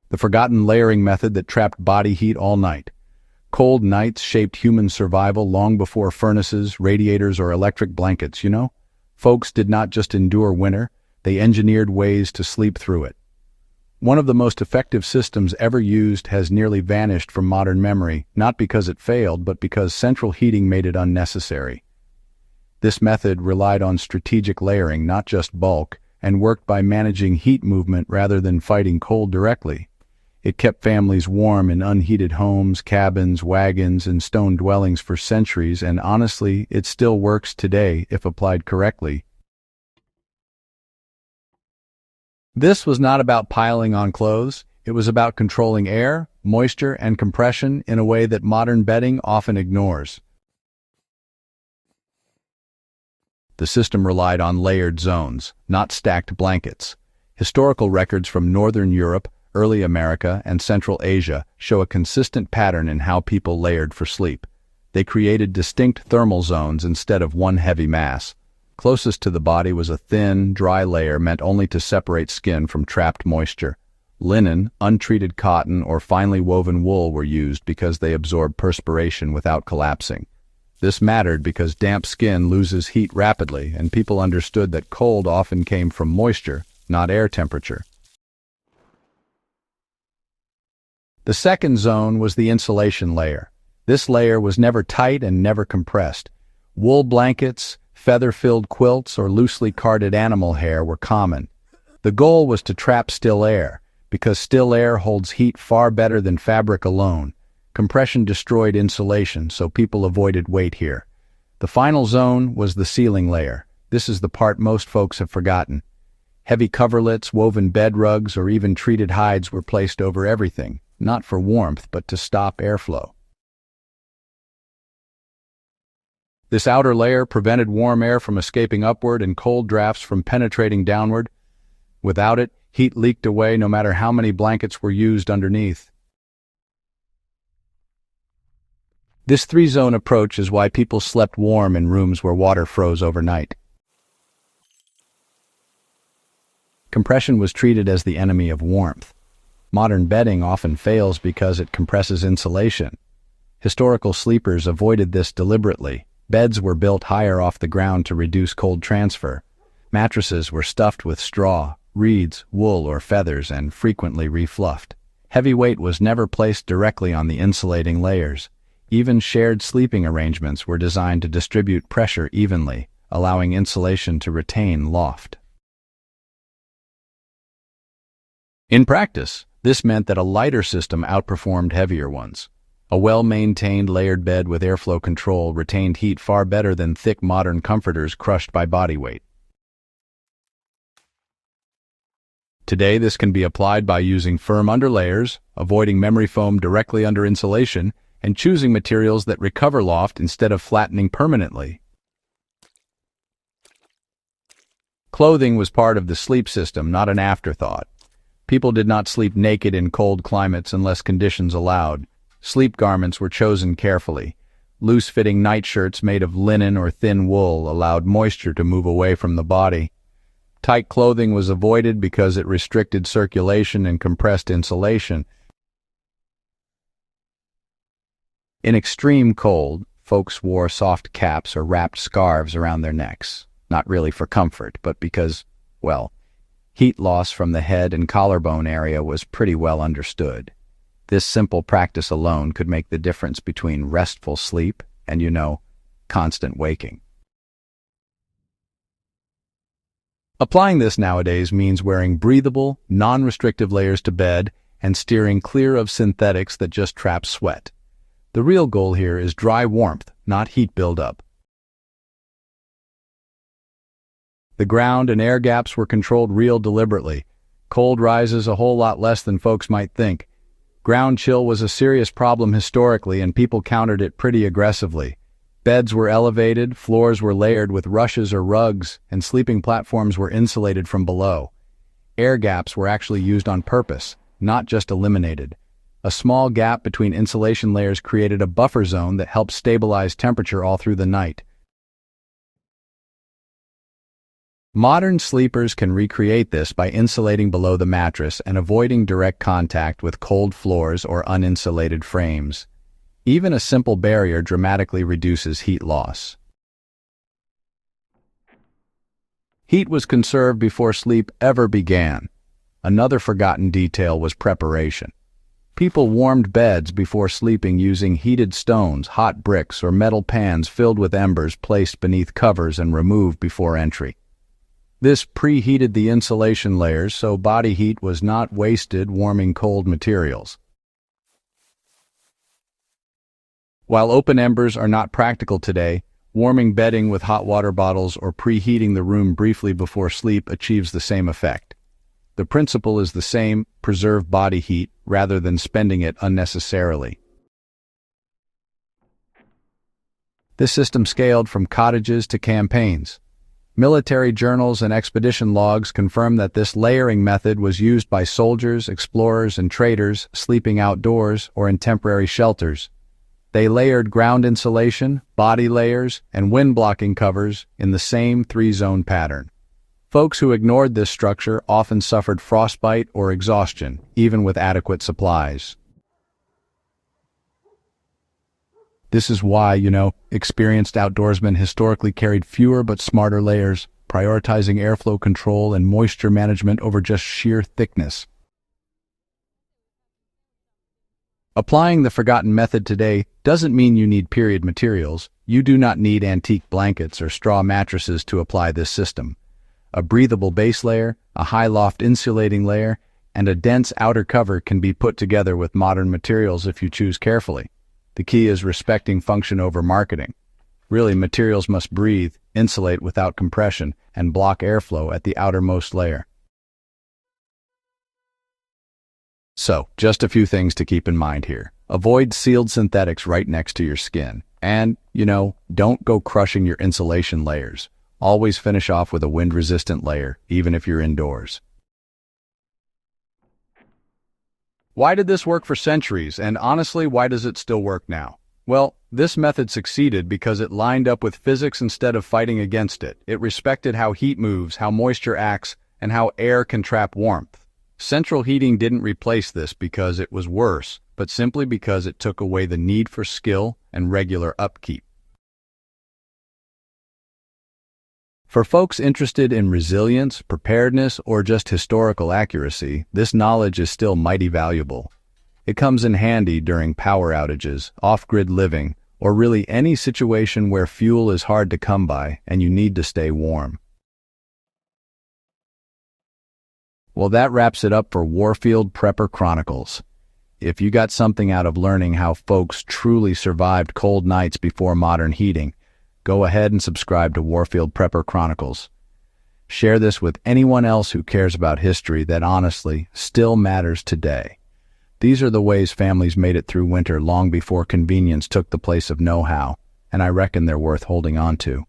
the forgotten layering method that trapped body heat all night. Cold nights shaped human survival long before furnaces, radiators, or electric blankets, you know? Folks did not just endure winter, they engineered ways to sleep through it. One of the most effective systems ever used has nearly vanished from modern memory, not because it failed, but because central heating made it unnecessary. This method relied on strategic layering, not just bulk, and worked by managing heat movement rather than fighting cold directly. It kept families warm in unheated homes, cabins, wagons, and stone dwellings for centuries, and honestly, it still works today if applied correctly. This was not about piling on clothes. It was about controlling air, moisture, and compression in a way that modern bedding often ignores. The system relied on layered zones, not stacked blankets. Historical records from Northern Europe, early America, and Central Asia show a consistent pattern in how people layered for sleep. They created distinct thermal zones instead of one heavy mass. Closest to the body was a thin, dry layer meant only to separate skin from trapped moisture. Linen, untreated cotton, or finely woven wool were used because they absorb perspiration without collapsing. This mattered because damp skin loses heat rapidly, and people understood that cold often came from moisture, not air temperature. The second zone was the insulation layer. This layer was never tight and never compressed. Wool blankets, feather-filled quilts, or loosely carded animal hair were common. The goal was to trap still air, because still air holds heat far better than fabric alone. Compression destroyed insulation, so people avoided weight here. The final zone was the ceiling layer. This is the part most folks have forgotten. Heavy coverlets, woven bed rugs, or even treated hides were placed over everything, not for warmth, but to stop airflow. This outer layer prevented warm air from escaping upward and cold drafts from penetrating downward. Without it, heat leaked away no matter how many blankets were used underneath. This three-zone approach is why people slept warm in rooms where water froze overnight. Compression was treated as the enemy of warmth. Modern bedding often fails because it compresses insulation. Historical sleepers avoided this deliberately. Beds were built higher off the ground to reduce cold transfer. Mattresses were stuffed with straw, reeds, wool, or feathers and frequently refluffed. Heavy weight was never placed directly on the insulating layers. Even shared sleeping arrangements were designed to distribute pressure evenly, allowing insulation to retain loft. In practice, this meant that a lighter system outperformed heavier ones. A well-maintained layered bed with airflow control retained heat far better than thick modern comforters crushed by body weight. Today, this can be applied by using firm underlayers, avoiding memory foam directly under insulation, and choosing materials that recover loft instead of flattening permanently. Clothing was part of the sleep system, not an afterthought. People did not sleep naked in cold climates unless conditions allowed. Sleep garments were chosen carefully. Loose-fitting nightshirts made of linen or thin wool allowed moisture to move away from the body. Tight clothing was avoided because it restricted circulation and compressed insulation. In extreme cold, folks wore soft caps or wrapped scarves around their necks, not really for comfort, but because, well, heat loss from the head and collarbone area was pretty well understood. This simple practice alone could make the difference between restful sleep and, constant waking. Applying this nowadays means wearing breathable, non-restrictive layers to bed and steering clear of synthetics that just trap sweat. The real goal here is dry warmth, not heat buildup. The ground and air gaps were controlled real deliberately. Cold rises a whole lot less than folks might think. Ground chill was a serious problem historically, and people countered it pretty aggressively. Beds were elevated, floors were layered with rushes or rugs, and sleeping platforms were insulated from below. Air gaps were actually used on purpose, not just eliminated. A small gap between insulation layers created a buffer zone that helped stabilize temperature all through the night. Modern sleepers can recreate this by insulating below the mattress and avoiding direct contact with cold floors or uninsulated frames. Even a simple barrier dramatically reduces heat loss. Heat was conserved before sleep ever began. Another forgotten detail was preparation. People warmed beds before sleeping using heated stones, hot bricks, or metal pans filled with embers placed beneath covers and removed before entry. This preheated the insulation layers so body heat was not wasted warming cold materials. While open embers are not practical today, warming bedding with hot water bottles or preheating the room briefly before sleep achieves the same effect. The principle is the same: preserve body heat rather than spending it unnecessarily. This system scaled from cottages to campaigns. Military journals and expedition logs confirm that this layering method was used by soldiers, explorers, and traders sleeping outdoors or in temporary shelters. They layered ground insulation, body layers, and wind-blocking covers in the same three-zone pattern. Folks who ignored this structure often suffered frostbite or exhaustion, even with adequate supplies. This is why, experienced outdoorsmen historically carried fewer but smarter layers, prioritizing airflow control and moisture management over just sheer thickness. Applying the forgotten method today doesn't mean you need period materials. You do not need antique blankets or straw mattresses to apply this system. A breathable base layer, a high loft insulating layer, and a dense outer cover can be put together with modern materials if you choose carefully. The key is respecting function over marketing. Really, materials must breathe, insulate without compression, and block airflow at the outermost layer. So, just a few things to keep in mind here. Avoid sealed synthetics right next to your skin. And, don't go crushing your insulation layers. Always finish off with a wind-resistant layer, even if you're indoors. Why did this work for centuries, and honestly, why does it still work now? Well, this method succeeded because it lined up with physics instead of fighting against it. It respected how heat moves, how moisture acts, and how air can trap warmth. Central heating didn't replace this because it was worse, but simply because it took away the need for skill and regular upkeep. For folks interested in resilience, preparedness, or just historical accuracy, this knowledge is still mighty valuable. It comes in handy during power outages, off-grid living, or really any situation where fuel is hard to come by and you need to stay warm. Well, that wraps it up for Warfield Prepper Chronicles. If you got something out of learning how folks truly survived cold nights before modern heating, go ahead and subscribe to Warfield Prepper Chronicles. Share this with anyone else who cares about history that honestly still matters today. These are the ways families made it through winter long before convenience took the place of know-how, and I reckon they're worth holding on to.